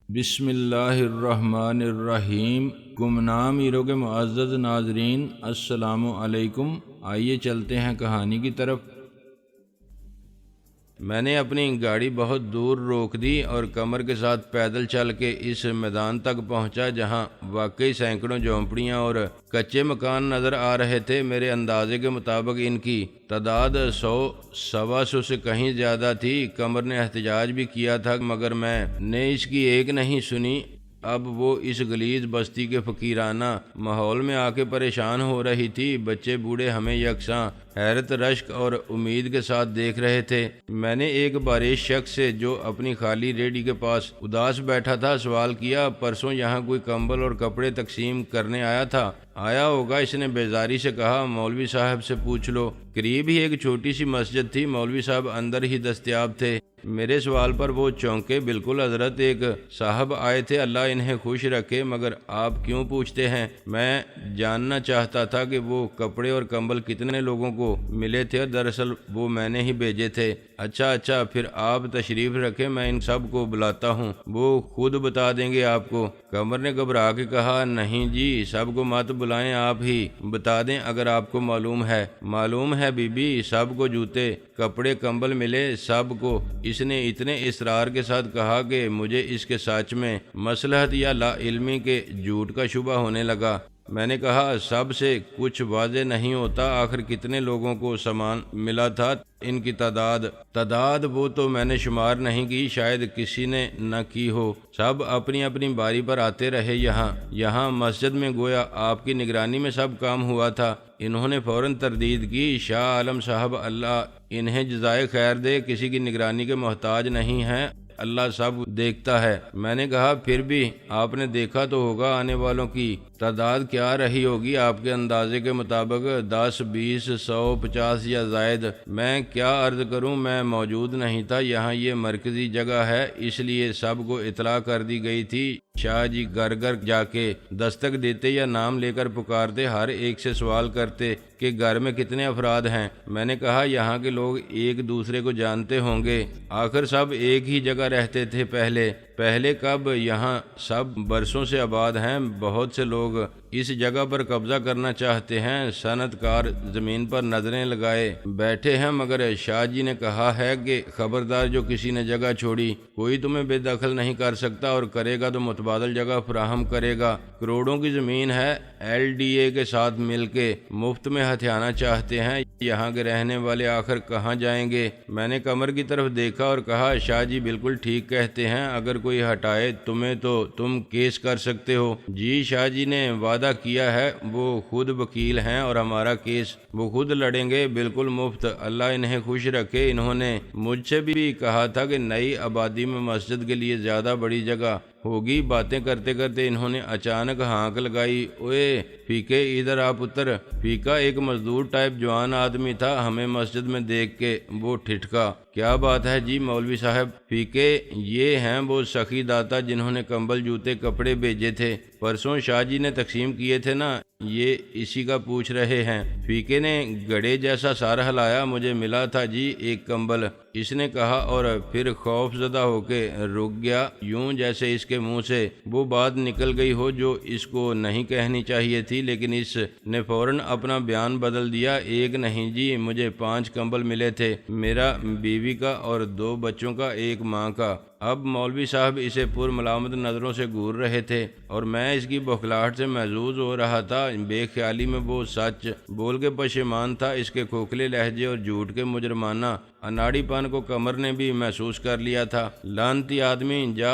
بسم اللہ الرحمن الرحیم۔ گمنام ایرو کے معزز ناظرین، السلام علیکم۔ آئیے چلتے ہیں کہانی کی طرف۔ میں نے اپنی گاڑی بہت دور روک دی اور کمر کے ساتھ پیدل چل کے اس میدان تک پہنچا جہاں واقعی سینکڑوں جھونپڑیاں اور کچے مکان نظر آ رہے تھے۔ میرے اندازے کے مطابق ان کی تعداد 100-125 سے کہیں زیادہ تھی۔ کمر نے احتجاج بھی کیا تھا مگر میں نے اس کی ایک نہیں سنی۔ اب وہ اس غلیظ بستی کے فقیرانہ ماحول میں آ کے پریشان ہو رہی تھی۔ بچے بوڑھے ہمیں یکساں حیرت، رشک اور امید کے ساتھ دیکھ رہے تھے۔ میں نے ایک بارش شخص سے جو اپنی خالی ریڑھی کے پاس اداس بیٹھا تھا سوال کیا، پرسوں یہاں کوئی کمبل اور کپڑے تقسیم کرنے آیا تھا؟ آیا ہوگا، اس نے بیزاری سے کہا۔ مولوی صاحب سے پوچھ لو۔ قریب ہی ایک چھوٹی سی مسجد تھی، مولوی صاحب اندر ہی دستیاب تھے۔ میرے سوال پر وہ چونکے۔ بالکل حضرت، ایک صاحب آئے تھے، اللہ انہیں خوش رکھے، مگر آپ کیوں پوچھتے ہیں؟ میں جاننا چاہتا تھا کہ وہ کپڑے اور کمبل کتنے لوگوں کو ملے تھے، اور دراصل وہ میں نے ہی بھیجے تھے۔ اچھا، پھر آپ تشریف رکھیں، میں ان سب کو بلاتا ہوں، وہ خود بتا دیں گے آپ کو۔ قمر نے گھبرا کے کہا، نہیں جی، سب کو مت بلائیں، آپ ہی بتا دیں اگر آپ کو معلوم ہے۔ معلوم ہے بی بی، سب کو جوتے کپڑے کمبل ملے، سب کو۔ اس نے اتنے اصرار کے ساتھ کہا کہ مجھے اس کے سچ میں مصلحت یا لا علمی کے جھوٹ کا شبہ ہونے لگا۔ میں نے کہا، سب سے کچھ واضح نہیں ہوتا، آخر کتنے لوگوں کو سامان ملا تھا؟ ان کی تعداد وہ تو میں نے شمار نہیں کی، شاید کسی نے نہ کی ہو۔ سب اپنی اپنی باری پر آتے رہے۔ یہاں مسجد میں گویا آپ کی نگرانی میں سب کام ہوا تھا۔ انہوں نے فوراً تردید کی۔ شاہ عالم صاحب اللہ انہیں جزائے خیر دے، کسی کی نگرانی کے محتاج نہیں ہیں، اللہ سب دیکھتا ہے۔ میں نے کہا، پھر بھی آپ نے دیکھا تو ہوگا، آنے والوں کی تعداد کیا رہی ہوگی آپ کے اندازے کے مطابق؟ 10، 20، 100، 50 یا زائد؟ میں کیا عرض کروں، میں موجود نہیں تھا۔ یہاں یہ مرکزی جگہ ہے، اس لیے سب کو اطلاع کر دی گئی تھی۔ شاہ جی گھر گھر جا کے دستک دیتے یا نام لے کر پکارتے، ہر ایک سے سوال کرتے کہ گھر میں کتنے افراد ہیں۔ میں نے کہا، یہاں کے لوگ ایک دوسرے کو جانتے ہوں گے، آخر سب ایک ہی جگہ رہتے تھے پہلے کب؟ یہاں سب برسوں سے آباد ہیں، بہت سے لوگ اس جگہ پر قبضہ کرنا چاہتے ہیں، صنعت کار زمین پر نظریں لگائے بیٹھے ہیں، مگر شاہ جی نے کہا ہے کہ خبردار، جو کسی نے جگہ چھوڑی کوئی تمہیں بے دخل نہیں کر سکتا، اور کرے گا تو متبادل جگہ فراہم کرے گا۔ کروڑوں کی زمین ہے، LDA کے ساتھ مل کے مفت میں ہتھیانا چاہتے ہیں۔ یہاں کے رہنے والے آخر کہاں جائیں گے؟ میں نے قمر کی طرف دیکھا اور کہا، شاہ جی بالکل ٹھیک کہتے ہیں، اگر کوئی ہٹائے تمہیں تو تم کیس کر سکتے ہو۔ جی شاہ جی نے وعدہ کیا ہے، وہ خود وکیل ہیں اور ہمارا کیس وہ خود لڑیں گے، بالکل مفت، اللہ انہیں خوش رکھے۔ انہوں نے مجھ سے بھی کہا تھا کہ نئی آبادی میں مسجد کے لیے زیادہ بڑی جگہ ہوگی۔ باتیں کرتے کرتے انہوں نے اچانک ہانک لگائی، اوئے فیکے ادھر آ پتر۔ فیکا ایک مزدور ٹائپ جوان آدمی تھا، ہمیں مسجد میں دیکھ کے وہ ٹھٹکا۔ کیا بات ہے جی مولوی صاحب؟ فیکے یہ ہیں وہ سخی داتا جنہوں نے کمبل جوتے کپڑے بھیجے تھے، پرسوں شاہ جی نے تقسیم کیے تھے نا، یہ اسی کا پوچھ رہے ہیں۔ فیکے نے گڑے جیسا سر ہلایا، مجھے ملا تھا جی ایک کمبل، اس نے کہا، اور پھر خوف زدہ ہو کے رک گیا، یوں جیسے اس کے منہ سے وہ بات نکل گئی ہو جو اس کو نہیں کہنی چاہیے تھی، لیکن اس نے فوراً اپنا بیان بدل دیا۔ ایک نہیں جی، مجھے 5 کمبل ملے تھے، میرا بیوی کا اور 2 بچوں کا، ایک ماں کا۔ اب مولوی صاحب اسے پر ملامت نظروں سے گور رہے تھے اور میں اس کی بوکھلاہٹ سے محظوظ ہو رہا تھا۔ بے خیالی میں وہ سچ بول کے پشیمان تھا۔ اس کے کھوکھلے لہجے اور جھوٹ کے مجرمانہ اناڑی پن کو قمر نے بھی محسوس کر لیا تھا۔ لعنتی آدمی، جا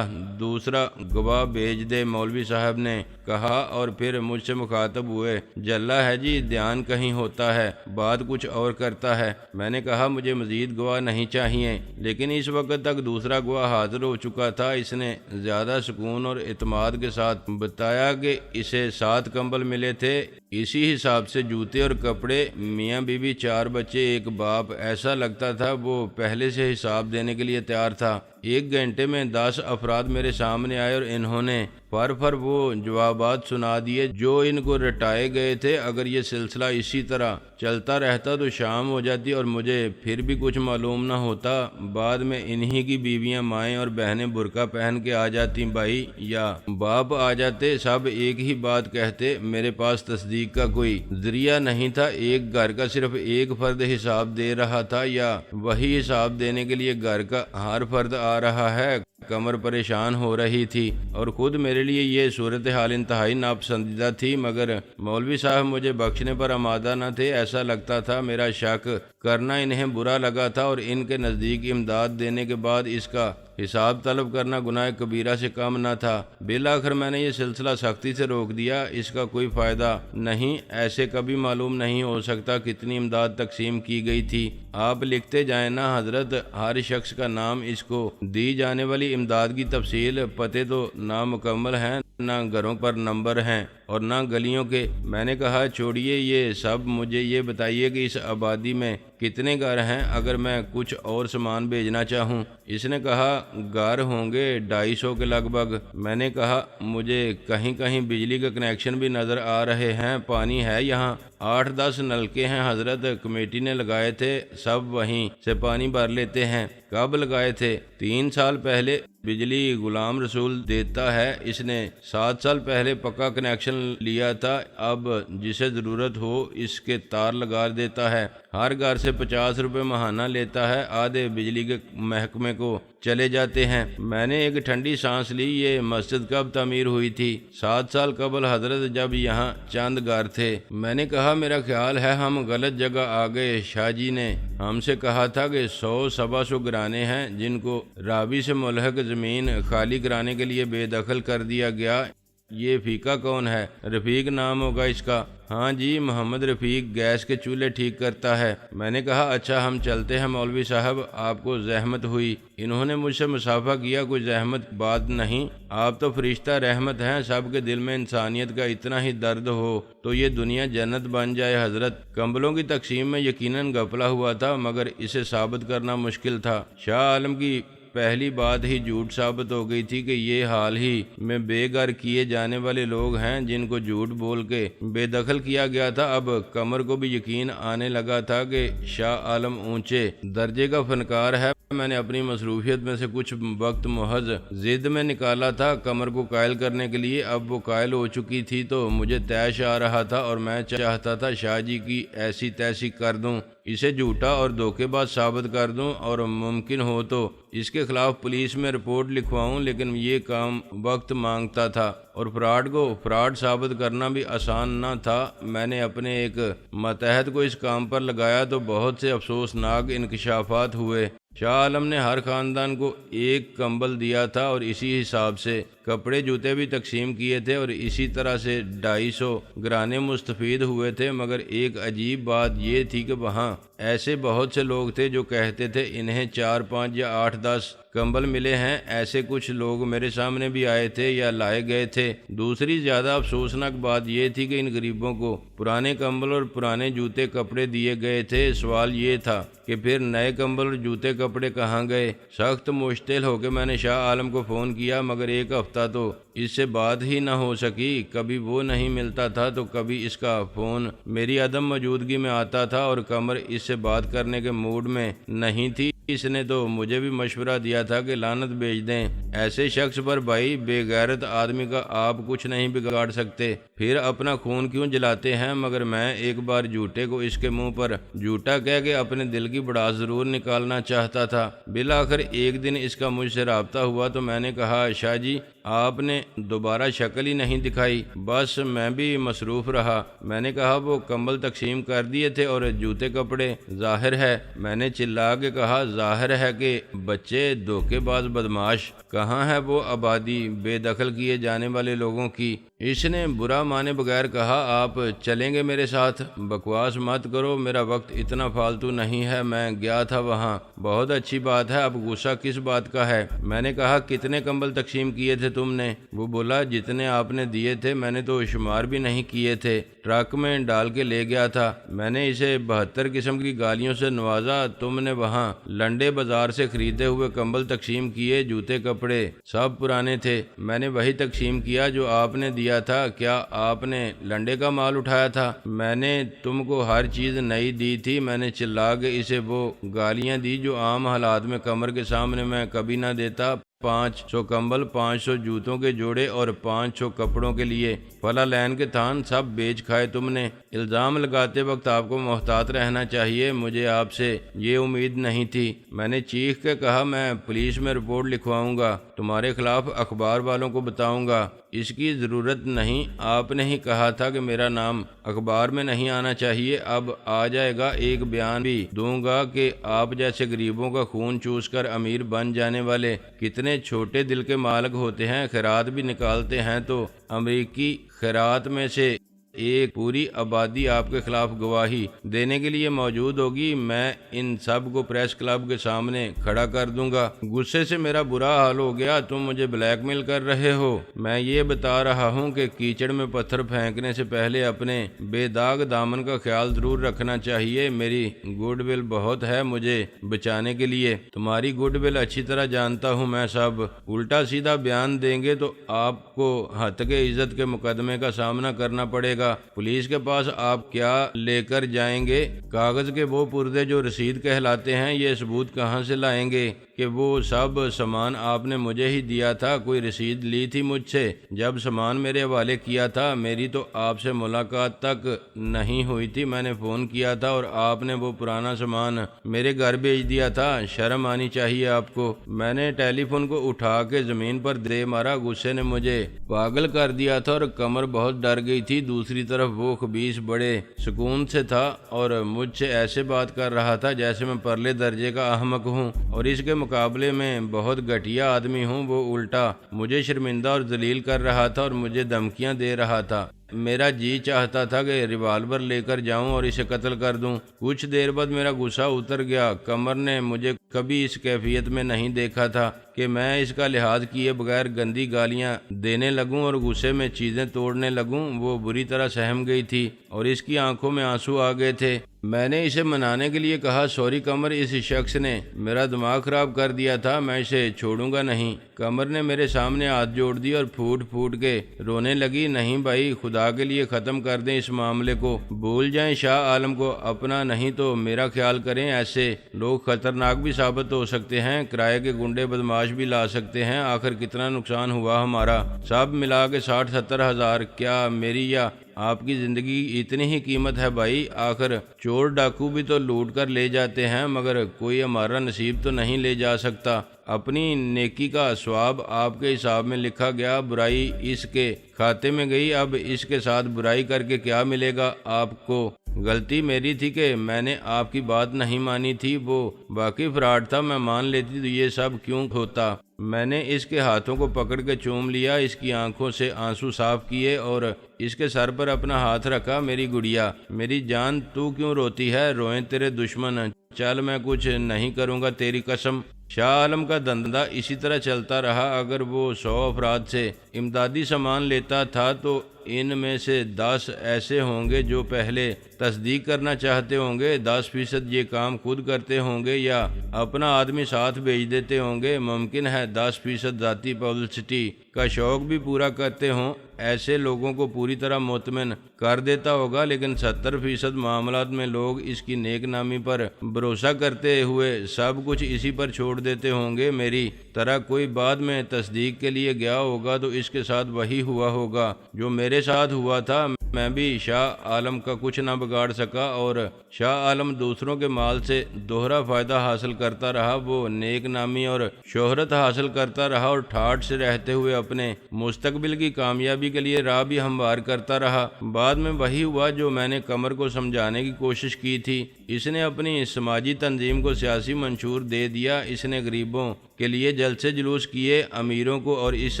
دوسرا گواہ بھیج دے، مولوی صاحب نے کہا، اور پھر مجھ سے مخاطب ہوئے، جلا ہے جی، دھیان کہیں ہوتا ہے، بات کچھ اور کرتا ہے۔ میں نے کہا، مجھے مزید گواہ نہیں چاہیے، لیکن اس وقت تک دوسرا گواہ حاضر ہو چکا تھا۔ اس نے زیادہ سکون اور اعتماد کے ساتھ بتایا کہ اسے 7 کمبل ملے تھے، اسی حساب سے جوتے اور کپڑے، میاں بیوی، 4 بچے، ایک باپ۔ ایسا لگتا تھا وہ پہلے سے حساب دینے کے لیے تیار تھا۔ 1 گھنٹے میں 10 افراد میرے سامنے آئے اور انہوں نے فر وہ جوابات سنا دیے جو ان کو رٹائے گئے تھے۔ اگر یہ سلسلہ اسی طرح چلتا رہتا تو شام ہو جاتی اور مجھے پھر بھی کچھ معلوم نہ ہوتا۔ بعد میں انہی کی بیویاں، مائیں اور بہنیں برقع پہن کے آ جاتی، بھائی یا باپ آ جاتے، سب ایک ہی بات کہتے۔ میرے پاس تصدیق کا کوئی ذریعہ نہیں تھا۔ ایک گھر کا صرف ایک فرد حساب دے رہا تھا یا وہی حساب دینے کے لیے گھر کا ہر فرد آ رہا ہے؟ کمر پریشان ہو رہی تھی اور خود میرے لیے یہ صورتحال انتہائی ناپسندیدہ تھی، مگر مولوی صاحب مجھے بخشنے پر آمادہ نہ تھے۔ ایسا لگتا تھا میرا شک کرنا انہیں برا لگا تھا اور ان کے نزدیک امداد دینے کے بعد اس کا حساب طلب کرنا گناہ کبیرہ سے کم نہ تھا۔ بالآخر میں نے یہ سلسلہ سختی سے روک دیا، اس کا کوئی فائدہ نہیں، ایسے کبھی معلوم نہیں ہو سکتا کتنی امداد تقسیم کی گئی تھی۔ آپ لکھتے جائیں نا حضرت، ہر شخص کا نام، اس کو دی جانے والی امداد کی تفصیل، پتے تو نامکمل ہیں، نہ گھروں پر نمبر ہیں اور نہ گلیوں کے۔ میں نے کہا چھوڑیے یہ سب، مجھے یہ بتائیے کہ اس آبادی میں کتنے گھر ہیں اگر میں کچھ اور سامان بھیجنا چاہوں؟ اس نے کہا گھر ہوں گے 250 کے لگ بھگ۔ میں نے کہا مجھے کہیں کہیں بجلی کا کنیکشن بھی نظر آ رہے ہیں، پانی ہے یہاں 8-10 نلکے ہیں حضرت، کمیٹی نے لگائے تھے، سب وہیں سے پانی بھر لیتے ہیں۔ کب لگائے تھے؟ 3 سال پہلے۔ بجلی غلام رسول دیتا ہے، اس نے 7 سال پہلے پکا کنیکشن لیا تھا، اب جسے ضرورت ہو اس کے تار لگا دیتا ہے، ہر گھر سے 50 روپے ماہانہ لیتا ہے، آدھے بجلی کے محکمے کو چلے جاتے ہیں۔ میں نے ایک ٹھنڈی سانس لی۔ یہ مسجد کب تعمیر ہوئی تھی؟ 7 سال قبل حضرت، جب یہاں چند گھر تھے۔ میں نے کہا میرا خیال ہے ہم غلط جگہ آ گئے، شاہ جی نے ہم سے کہا تھا کہ 100-125 گھرانے ہیں جن کو رابی سے ملحق زمین خالی کرانے کے لیے بے دخل کر دیا گیا۔ یہ فیقہ کون ہے؟ رفیق نام ہوگا اس کا۔ ہاں جی، محمد رفیق، گیس کے چولہے ٹھیک کرتا ہے۔ میں نے کہا اچھا ہم چلتے ہیں مولوی صاحب، آپ کو زحمت ہوئی۔ انہوں نے مجھ سے مصافحہ کیا، کوئی زحمت بات نہیں، آپ تو فرشتہ رحمت ہیں، سب کے دل میں انسانیت کا اتنا ہی درد ہو تو یہ دنیا جنت بن جائے حضرت۔ کمبلوں کی تقسیم میں یقیناً گھپلا ہوا تھا، مگر اسے ثابت کرنا مشکل تھا۔ شاہ عالم کی پہلی بات ہی جھوٹ ثابت ہو گئی تھی کہ یہ حال ہی میں بے گھر کیے جانے والے لوگ ہیں جن کو جھوٹ بول کے بے دخل کیا گیا تھا۔ اب قمر کو بھی یقین آنے لگا تھا کہ شاہ عالم اونچے درجے کا فنکار ہے۔ میں نے اپنی مصروفیت میں سے کچھ وقت محض ضد میں نکالا تھا قمر کو قائل کرنے کے لیے۔ اب وہ قائل ہو چکی تھی تو مجھے طیش آ رہا تھا اور میں چاہتا تھا شاہ جی کی ایسی تیسی کر دوں، اسے جھوٹا اور دھوکے باز ثابت کر دوں اور ممکن ہو تو اس کے خلاف پولیس میں رپورٹ لکھواؤں، لیکن یہ کام وقت مانگتا تھا اور فراڈ کو فراڈ ثابت کرنا بھی آسان نہ تھا۔ میں نے اپنے ایک ماتحت کو اس کام پر لگایا تو بہت سے افسوسناک انکشافات ہوئے۔ شاہ عالم نے ہر خاندان کو ایک کمبل دیا تھا اور اسی حساب سے کپڑے جوتے بھی تقسیم کیے تھے اور اسی طرح سے 250 گھرانے مستفید ہوئے تھے، مگر ایک عجیب بات یہ تھی کہ وہاں ایسے بہت سے لوگ تھے جو کہتے تھے انہیں 4-5 یا 8-10 کمبل ملے ہیں۔ ایسے کچھ لوگ میرے سامنے بھی آئے تھے یا لائے گئے تھے۔ دوسری زیادہ افسوسناک بات یہ تھی کہ ان غریبوں کو پرانے کمبل اور پرانے جوتے کپڑے دیے گئے تھے۔ سوال یہ تھا کہ پھر نئے کمبل اور جوتے کپڑے کہاں گئے؟ سخت مشتعل ہو کے میں نے شاہ عالم کو فون کیا، مگر ایک ہفتہ تو اس سے بات ہی نہ ہو سکی۔ کبھی وہ نہیں ملتا تھا تو کبھی اس کا فون میری عدم موجودگی میں آتا تھا اور قمر اس سے بات کرنے کے موڈ میں نہیں تھی۔ اس نے تو مجھے بھی مشورہ دیا تھا کہ لعنت بھیج دیں ایسے شخص پر۔ بھائی، بے غیرت آدمی کا آپ کچھ نہیں بگاڑ سکتے، پھر اپنا خون کیوں جلاتے ہیں؟ مگر میں ایک بار جھوٹے کو اس کے منہ پر جھوٹا کہہ کے اپنے دل کی بڑاس ضرور نکالنا چاہتا تھا۔ بالآخر ایک دن اس کا مجھ سے رابطہ ہوا تو میں نے کہا شاہ جی آپ نے دوبارہ شکل ہی نہیں دکھائی۔ بس میں بھی مصروف رہا۔ میں نے کہا وہ کمبل تقسیم کر دیے تھے اور جوتے کپڑے؟ ظاہر ہے، میں نے چلا کے کہا، ظاہر ہے کہ بچے دھوکے باز بدماش۔ کہاں ہے وہ آبادی بے دخل کیے جانے والے لوگوں کی؟ اس نے برا مانے بغیر کہا، آپ چلیں گے میرے ساتھ؟ بکواس مت کرو، میرا وقت اتنا فالتو نہیں ہے، میں گیا تھا وہاں۔ بہت اچھی بات ہے، اب غصہ کس بات کا ہے؟ میں نے کہا، کتنے کمبل تقسیم کیے تھے تم نے؟ وہ بولا، جتنے آپ نے دیے تھے میں نے تو شمار بھی نہیں کیے تھے، ٹرک میں ڈال کے لے گیا تھا۔ میں نے اسے 72 قسم کی گالیوں سے نوازا، تم نے وہاں لنڈے بازار سے خریدے ہوئے کمبل تقسیم کیے، جوتے کپڑے سب پرانے تھے، میں نے وہی تقسیم کیا جو آپ نے دیا تھا۔ کیا آپ نے لنڈے کا مال اٹھایا تھا؟ میں نے تم کو ہر چیز نئی دی تھی۔ میں نے چلا کے اسے وہ گالیاں دی جو عام حالات میں کمر کے سامنے میں کبھی نہ دیتا۔ 500 کمبل، 500 جوتوں کے جوڑے اور 500 کپڑوں کے لیے فلا لین کے تھان سب بیچ کھائے تم نے۔ الزام لگاتے وقت آپ کو محتاط رہنا چاہیے، مجھے آپ سے یہ امید نہیں تھی۔ میں نے چیخ کے کہا، میں پولیس میں رپورٹ لکھواؤں گا، تمہارے خلاف اخبار والوں کو بتاؤں گا۔ اس کی ضرورت نہیں، آپ نے ہی کہا تھا کہ میرا نام اخبار میں نہیں آنا چاہیے، اب آ جائے گا۔ ایک بیان بھی دوں گا کہ آپ جیسے غریبوں کا خون چوس کر امیر بن جانے والے کتنے چھوٹے دل کے مالک ہوتے ہیں، خیرات بھی نکالتے ہیں تو امریکی خیرات میں سے ایک پوری آبادی آپ کے خلاف گواہی دینے کے لیے موجود ہوگی۔ میں ان سب کو پریس کلب کے سامنے کھڑا کر دوں گا۔ غصے سے میرا برا حال ہو گیا، تم مجھے بلیک میل کر رہے ہو؟ میں یہ بتا رہا ہوں کہ کیچڑ میں پتھر پھینکنے سے پہلے اپنے بے داغ دامن کا خیال ضرور رکھنا چاہیے۔ میری گڈ ول بہت ہے مجھے بچانے کے لیے، تمہاری گڈ ول اچھی طرح جانتا ہوں میں۔ سب الٹا سیدھا بیان دیں گے تو آپ کو ہتک عزت کے مقدمے کا سامنا کرنا پڑے گا۔ پولیس کے پاس آپ کیا لے کر جائیں گے؟ کاغذ کے وہ پردے جو رسید کہلاتے ہیں، یہ ثبوت کہاں سے لائیں گے کہ وہ سب سامان آپ نے مجھے ہی دیا تھا؟ کوئی رسید لی تھی مجھ سے جب سامان میرے حوالے کیا تھا؟ میری تو آپ سے ملاقات تک نہیں ہوئی تھی، میں نے فون کیا تھا اور آپ نے وہ پرانا سامان میرے گھر بھیج دیا تھا۔ شرم آنی چاہیے آپ کو۔ میں نے ٹیلی فون کو اٹھا کے زمین پر دے مارا، غصے نے مجھے پاگل کر دیا تھا اور کمر بہت ڈر گئی تھی۔ دوسری طرف وہ خبیث بڑے سکون سے تھا اور مجھ سے ایسے بات کر رہا تھا جیسے میں پرلے درجے کا احمق ہوں اور اس کے مقابلے میں بہت گھٹیا آدمی ہوں۔ وہ الٹا مجھے شرمندہ اور ذلیل کر رہا تھا اور مجھے دھمکیاں دے رہا تھا۔ میرا جی چاہتا تھا کہ ریوالور لے کر جاؤں اور اسے قتل کر دوں۔ کچھ دیر بعد میرا غصہ اتر گیا۔ قمر نے مجھے کبھی اس کیفیت میں نہیں دیکھا تھا کہ میں اس کا لحاظ کیے بغیر گندی گالیاں دینے لگوں اور غصے میں چیزیں توڑنے لگوں۔ وہ بری طرح سہم گئی تھی اور اس کی آنکھوں میں آنسو آ گئے تھے۔ میں نے اسے منانے کے لیے کہا، سوری قمر، اس شخص نے میرا دماغ خراب کر دیا تھا، میں اسے چھوڑوں گا نہیں۔ قمر نے میرے سامنے ہاتھ جوڑ دی اور پھوٹ پھوٹ کے رونے لگی۔ نہیں بھائی، خدا کے لیے ختم کر دیں اس معاملے کو، بھول جائیں شاہ عالم کو، اپنا نہیں تو میرا خیال کریں۔ ایسے لوگ خطرناک بھی ثابت ہو سکتے ہیں، کرائے کے گنڈے بدماش بھی لا سکتے ہیں۔ آخر کتنا نقصان ہوا ہمارا؟ سب ملا کے 60-70 ہزار۔ کیا میری یا آپ کی زندگی اتنی ہی قیمت ہے بھائی؟ آخر چور ڈاکو بھی تو لوٹ کر لے جاتے ہیں، مگر کوئی ہمارا نصیب تو نہیں لے جا سکتا۔ اپنی نیکی کا ثواب آپ کے حساب میں لکھا گیا، برائی اس کے کھاتے میں گئی، اب اس کے ساتھ برائی کر کے کیا ملے گا آپ کو؟ غلطی میری تھی کہ میں نے آپ کی بات نہیں مانی تھی، وہ باقی فراڈ تھا، میں مان لیتی تو یہ سب کیوں ہوتا؟ میں نے اس کے ہاتھوں کو پکڑ کے چوم لیا، اس کی آنکھوں سے آنسو صاف کیے اور اس کے سر پر اپنا ہاتھ رکھا۔ میری گڑیا، میری جان، تو کیوں روتی ہے؟ روئیں تیرے دشمن، چل میں کچھ نہیں کروں گا تیری قسم۔ شاہ عالم کا دھندا اسی طرح چلتا رہا۔ اگر وہ 100 افراد سے امدادی سامان لیتا تھا تو ان میں سے 10 ایسے ہوں گے جو پہلے تصدیق کرنا چاہتے ہوں گے، 10% یہ کام خود کرتے ہوں گے یا اپنا آدمی ساتھ بھیج دیتے ہوں گے۔ ممکن ہے 10% ذاتی پبلسٹی کا شوق بھی پورا کرتے ہوں، ایسے لوگوں کو پوری طرح مطمئن کر دیتا ہوگا، لیکن 70% معاملات میں لوگ اس کی نیک نامی پر بھروسہ کرتے ہوئے سب کچھ اسی پر چھوڑ دیتے ہوں گے۔ میری طرح کوئی بعد میں تصدیق کے لیے گیا ہوگا تو اس کے ساتھ وہی ہوا ہوگا جو میرے ساتھ ہوا تھا۔ میں بھی شاہ عالم کا کچھ نہ بگاڑ سکا اور شاہ عالم دوسروں کے مال سے دوہرا فائدہ حاصل کرتا رہا۔ وہ نیک نامی اور شہرت حاصل کرتا رہا اور ٹھاٹھ سے رہتے ہوئے اپنے مستقبل کی کامیابی کے لیے راہ بھی ہموار کرتا رہا۔ بعد میں وہی ہوا جو میں نے قمر کو سمجھانے کی کوشش کی تھی۔ اس نے اپنی سماجی تنظیم کو سیاسی منشور دے دیا۔ اس نے غریبوں کے لیے جلسے جلوس کیے، امیروں کو اور اس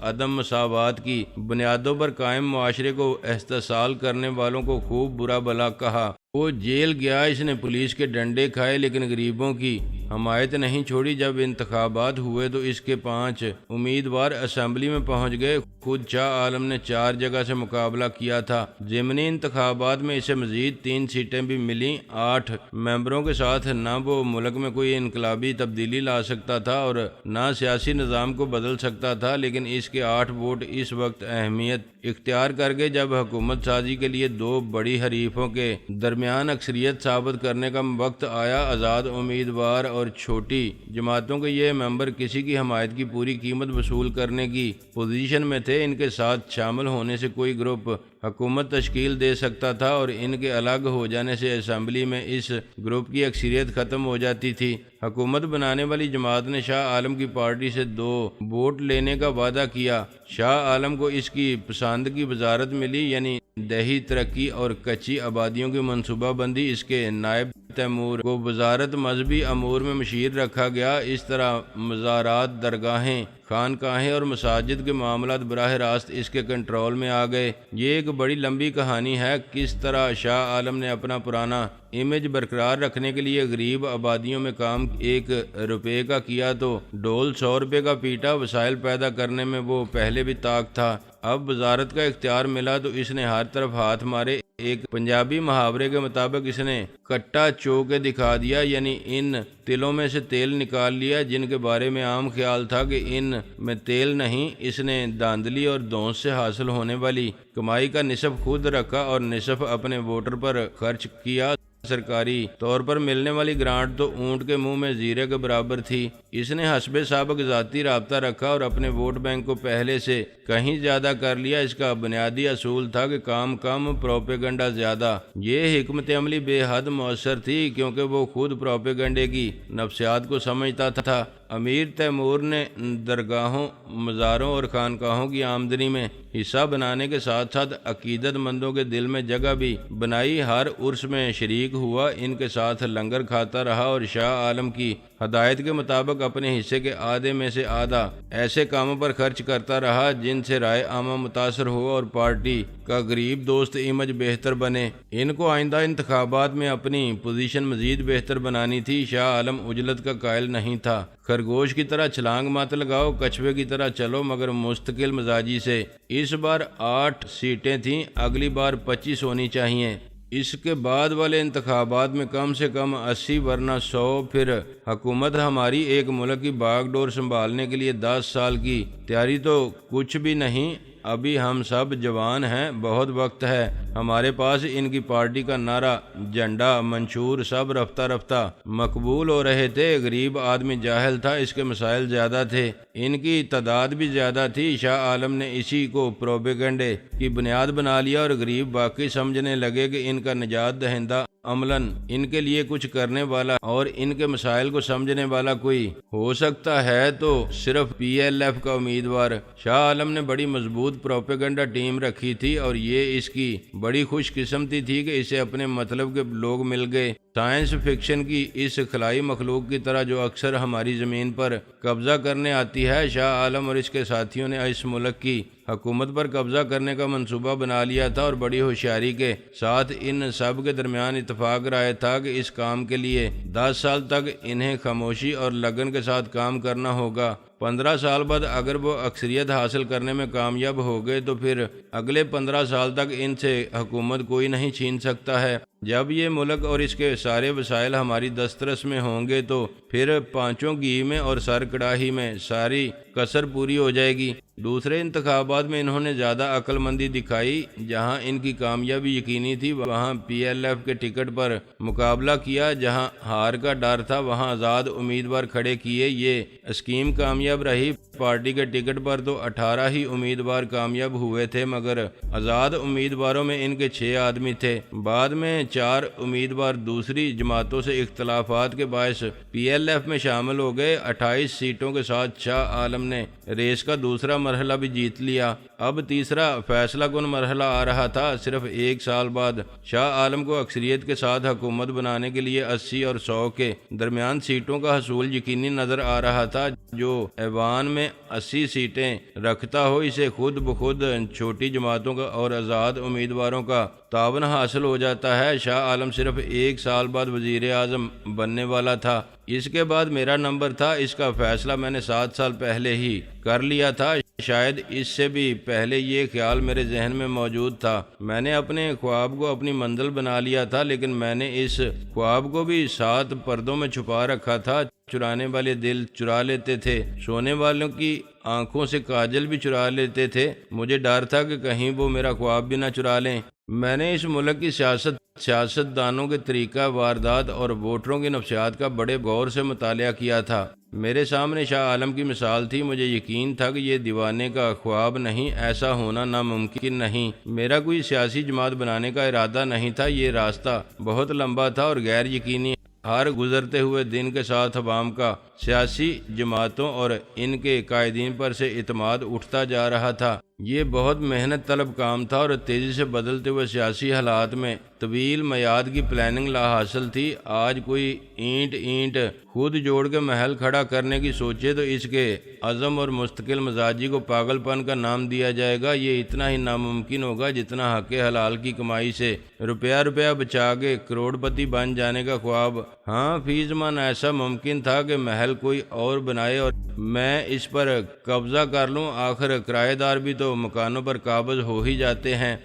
عدم مساوات کی بنیادوں پر قائم معاشرے کو استحصال کرنے والوں کو خوب برا بھلا کہا۔ وہ جیل گیا، اس نے پولیس کے ڈنڈے کھائے، لیکن غریبوں کی حمایت نہیں چھوڑی۔ جب انتخابات ہوئے تو اس کے 5 امیدوار اسمبلی میں پہنچ گئے۔ خود شاہ عالم نے 4 جگہ سے مقابلہ کیا تھا۔ ضمنی انتخابات میں اسے مزید 3 سیٹیں بھی ملیں۔ 8 ممبروں کے ساتھ نہ وہ ملک میں کوئی انقلابی تبدیلی لا سکتا تھا اور نہ سیاسی نظام کو بدل سکتا تھا، لیکن اس کے 8 ووٹ اس وقت اہمیت اختیار کر گئے جب حکومت سازی کے لیے 2 بڑی حریفوں کے درمیان اکثریت ثابت کرنے کا وقت آیا۔ آزاد امیدوار اور چھوٹی جماعتوں کے یہ ممبر کسی کی حمایت کی پوری قیمت وصول کرنے کی پوزیشن میں تھے۔ ان کے ساتھ شامل ہونے سے کوئی گروپ حکومت تشکیل دے سکتا تھا اور ان کے الگ ہو جانے سے اسمبلی میں اس گروپ کی اکثریت ختم ہو جاتی تھی۔ حکومت بنانے والی جماعت نے شاہ عالم کی پارٹی سے 2 ووٹ لینے کا وعدہ کیا۔ شاہ عالم کو اس کی پسند کی وزارت ملی، یعنی دیہی ترقی اور کچی آبادیوں کی منصوبہ بندی۔ اس کے نائب تیمور کو وزارت مذہبی امور میں مشیر رکھا گیا۔ اس طرح مزارات، درگاہیں، خانقاہیں اور مساجد کے معاملات براہ راست اس کے کنٹرول میں آ گئے۔ یہ ایک بڑی لمبی کہانی ہے، کس طرح شاہ عالم نے اپنا پرانا امیج برقرار رکھنے کے لیے غریب آبادیوں میں کام 1 روپے کا کیا تو ڈول 100 روپے کا پیٹا۔ وسائل پیدا کرنے میں وہ پہلے بھی طاق تھا، اب وزارت کا اختیار ملا تو اس نے ہر طرف ہاتھ مارے۔ ایک پنجابی محاورے کے مطابق اس نے کٹا چو کے دکھا دیا، یعنی ان تلوں میں سے تیل نکال لیا جن کے بارے میں عام خیال تھا کہ ان میں تیل نہیں۔ اس نے دھاندلی اور دھونس سے حاصل ہونے والی کمائی کا نصف خود رکھا اور نصف اپنے ووٹر پر خرچ کیا۔ سرکاری طور پر ملنے والی گرانٹ تو اونٹ کے منہ میں زیرے کے برابر تھی۔ اس نے حسب سابق ذاتی رابطہ رکھا اور اپنے ووٹ بینک کو پہلے سے کہیں زیادہ کر لیا۔ اس کا بنیادی اصول تھا کہ کام کم، پروپیگنڈا زیادہ۔ یہ حکمت عملی بے حد مؤثر تھی کیونکہ وہ خود پروپیگنڈے کی نفسیات کو سمجھتا تھا۔ امیر تیمور نے درگاہوں، مزاروں اور خانقاہوں کی آمدنی میں حصہ بنانے کے ساتھ ساتھ عقیدت مندوں کے دل میں جگہ بھی بنائی۔ ہر عرس میں شریک ہوا، ان کے ساتھ لنگر کھاتا رہا اور شاہ عالم کی ہدایت کے مطابق اپنے حصے کے آدھے میں سے آدھا ایسے کاموں پر خرچ کرتا رہا جن سے رائے عامہ متاثر ہو اور پارٹی کا غریب دوست امیج بہتر بنے۔ ان کو آئندہ انتخابات میں اپنی پوزیشن مزید بہتر بنانی تھی۔ شاہ عالم عجلت کا قائل نہیں تھا۔ خرگوش کی طرح چھلانگ مت لگاؤ، کچھوے کی طرح چلو، مگر مستقل مزاجی سے۔ اس بار 8 سیٹیں تھیں، اگلی بار 25 ہونی چاہیے۔ اس کے بعد والے انتخابات میں کم سے کم 80 ورنہ 100۔ پھر حکومت ہماری ایک ملک کی باغ ڈور سنبھالنے کے لیے 10 سال کی تیاری تو کچھ بھی نہیں۔ ابھی ہم سب جوان ہیں، بہت وقت ہے ہمارے پاس۔ ان کی پارٹی کا نعرہ، جھنڈا، منشور سب رفتہ رفتہ مقبول ہو رہے تھے۔ غریب آدمی جاہل تھا، اس کے مسائل زیادہ تھے، ان کی تعداد بھی زیادہ تھی۔ شاہ عالم نے اسی کو پروپیگنڈے کی بنیاد بنا لیا اور غریب واقعی سمجھنے لگے کہ ان کا نجات دہندہ عملاً ان کے لیے کچھ کرنے والا اور ان کے مسائل کو سمجھنے والا کوئی ہو سکتا ہے تو صرف PLF کا امیدوار۔ شاہ عالم نے بڑی مضبوط پروپیگنڈا ٹیم رکھی تھی اور یہ اس کی بڑی خوش قسمتی تھی کہ اسے اپنے مطلب کے لوگ مل گئے۔ سائنس فکشن کی اس خلائی مخلوق کی طرح جو اکثر ہماری زمین پر قبضہ کرنے آتی ہے، شاہ عالم اور اس کے ساتھیوں نے اس ملک کی حکومت پر قبضہ کرنے کا منصوبہ بنا لیا تھا اور بڑی ہوشیاری کے ساتھ ان سب کے درمیان اتفاق رائے تھا کہ اس کام کے لیے 10 سال تک انہیں خاموشی اور لگن کے ساتھ کام کرنا ہوگا۔ 15 سال بعد اگر وہ اکثریت حاصل کرنے میں کامیاب ہو گئے تو پھر اگلے 15 سال تک ان سے حکومت کوئی نہیں چھین سکتا ہے۔ جب یہ ملک اور اس کے سارے وسائل ہماری دسترس میں ہوں گے تو پھر پانچوں گھی میں اور سر کڑاہی میں ساری کسر پوری ہو جائے گی۔ دوسرے انتخابات میں انہوں نے زیادہ عقل مندی دکھائی۔ جہاں ان کی کامیابی یقینی تھی وہاں پی ایل ایف کے ٹکٹ پر مقابلہ کیا، جہاں ہار کا ڈر تھا وہاں آزاد امیدوار کھڑے کیے۔ یہ اسکیم کامیاب رہی۔ پارٹی کے ٹکٹ پر تو 18 ہی امیدوار کامیاب ہوئے تھے، مگر آزاد امیدواروں میں ان کے 6 آدمی تھے۔ بعد میں 4 امیدوار دوسری جماعتوں سے اختلافات کے باعث پی ایل ایف میں شامل ہو گئے۔ 28 سیٹوں کے ساتھ شاہ عالم نے ریس کا دوسرا مرحلہ بھی جیت لیا۔ اب تیسرا فیصلہ کن مرحلہ آ رہا تھا۔ صرف 1 سال بعد شاہ عالم کو اکثریت کے ساتھ حکومت بنانے کے لیے 80 اور 100 کے درمیان سیٹوں کا حصول یقینی نظر آ رہا تھا۔ جو ایوان میں 80 سیٹیں رکھتا ہو اسے خود بخود چھوٹی جماعتوں کا اور آزاد امیدواروں کا تعاون حاصل ہو جاتا ہے۔ شاہ عالم صرف 1 سال بعد وزیر اعظم بننے والا تھا۔ اس کے بعد میرا نمبر تھا۔ اس کا فیصلہ میں نے 7 سال پہلے ہی کر لیا تھا۔ شاید اس سے بھی پہلے یہ خیال میرے ذہن میں موجود تھا۔ میں نے اپنے خواب کو اپنی منزل بنا لیا تھا، لیکن میں نے اس خواب کو بھی 7 پردوں میں چھپا رکھا تھا۔ چرانے والے دل چرا لیتے تھے، سونے والوں کی آنکھوں سے کاجل بھی چرا لیتے تھے۔ مجھے ڈر تھا کہ کہیں وہ میرا خواب بھی نہ چرا لیں۔ میں نے اس ملک کی سیاست دانوں کے طریقہ واردات اور ووٹروں کی نفسیات کا بڑے غور سے مطالعہ کیا تھا۔ میرے سامنے شاہ عالم کی مثال تھی۔ مجھے یقین تھا کہ یہ دیوانے کا خواب نہیں، ایسا ہونا ناممکن نہیں۔ میرا کوئی سیاسی جماعت بنانے کا ارادہ نہیں تھا۔ یہ راستہ بہت لمبا تھا اور غیر یقینی۔ ہر گزرتے ہوئے دن کے ساتھ عوام کا سیاسی جماعتوں اور ان کے قائدین پر سے اعتماد اٹھتا جا رہا تھا۔ یہ بہت محنت طلب کام تھا اور تیزی سے بدلتے ہوئے سیاسی حالات میں طویل میعاد کی پلاننگ لا حاصل تھی۔ آج کوئی اینٹ خود جوڑ کے محل کھڑا کرنے کی سوچے تو اس کے عزم اور مستقل مزاجی کو پاگل پن کا نام دیا جائے گا۔ یہ اتنا ہی ناممکن ہوگا جتنا حق حلال کی کمائی سے روپیہ بچا کے کروڑ پتی بن جانے کا خواب۔ ہاں، فی زمان ایسا ممکن تھا کہ محل کوئی اور بنائے اور میں اس پر قبضہ کر لوں۔ آخر کرایہ دار بھی تو مکانوں پر قابض ہو ہی جاتے ہیں۔